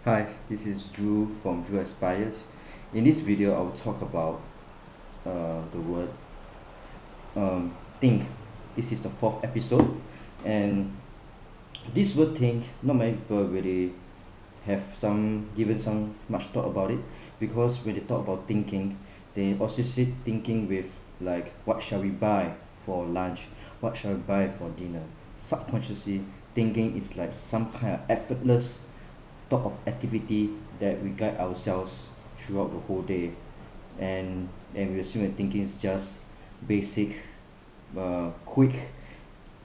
Hi, this is Drew from Drew Aspires. In this video, I will talk about the word think. This is the fourth episode, and this word think, not many people really have given some much thought about it, because when they talk about thinking, they associate thinking with like what shall we buy for lunch, what shall we buy for dinner. Subconsciously, thinking is like some kind of effortless thought of activity that we guide ourselves throughout the whole day, and we assume that thinking is just basic quick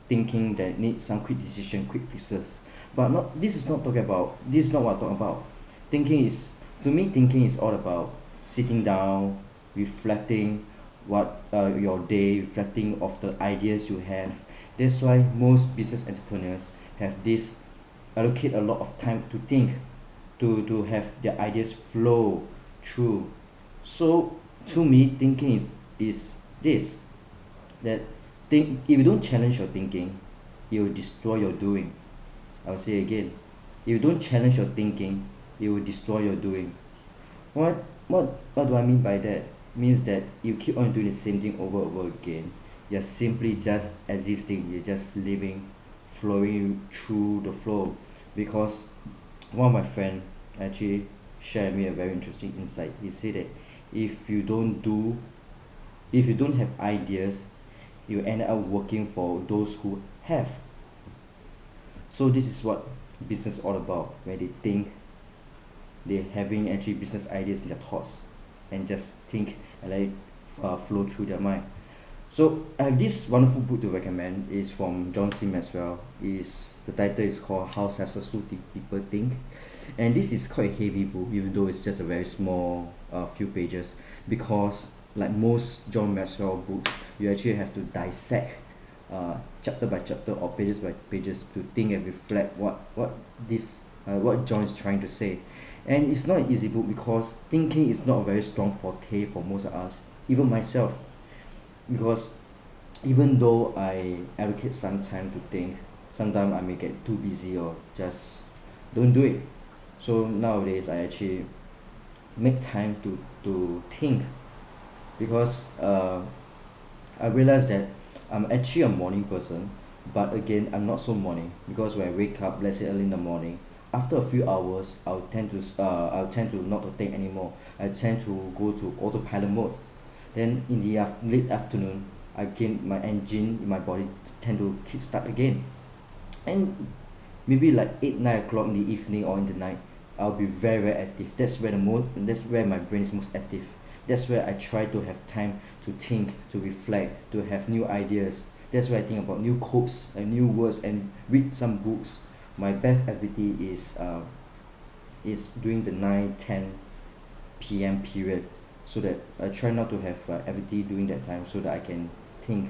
thinking that needs some quick decision, quick fixes. But not this is not talking about this is not what I'm talking about. Thinking is, to me, thinking is all about sitting down, reflecting what your day, reflecting of the ideas you have. That's why most business entrepreneurs have this, allocate a lot of time to think, to have their ideas flow through. So to me, thinking is this, that think, if you don't challenge your thinking, it will destroy your doing. I will say again, if you don't challenge your thinking, it will destroy your doing. What do I mean by that? Means that you keep on doing the same thing over and over again. You're simply just existing, you're just living, flowing through the flow. Because one of my friend actually shared me a very interesting insight. He said that if you don't do if you don't have ideas, you end up working for those who have. So this is what business is all about. When they think, they're having actually business ideas in their thoughts, and just think and let it flow through their mind. So I have this wonderful book to recommend. It's from John C. Maxwell. The title is called How Successful People Think, and this is quite a heavy book, even though it's just a very small few pages, because like most John Maxwell books, you actually have to dissect chapter by chapter or pages by pages to think and reflect what John is trying to say. And it's not an easy book, because thinking is not a very strong forte for most of us, even myself. Because even though I allocate some time to think, sometimes I may get too busy or just don't do it. So nowadays I actually make time to think, because I realize that I'm actually a morning person, but again I'm not so morning, because when I wake up, let's say early in the morning, after a few hours I'll tend to not to think anymore. I tend to go to autopilot mode. Then in the late afternoon, again my engine in my body tend to kickstart again, and maybe like 8 9 o'clock in the evening or in the night, I'll be very active. That's where my brain is most active. That's where I try to have time to think, to reflect, to have new ideas. That's where I think about new quotes and new words and read some books. My best activity is during the 9 10 p.m. period, so that I try not to have activity during that time, so that I can think.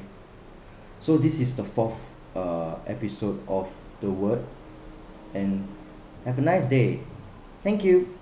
So this is the fourth episode of the word, and have a nice day. Thank you.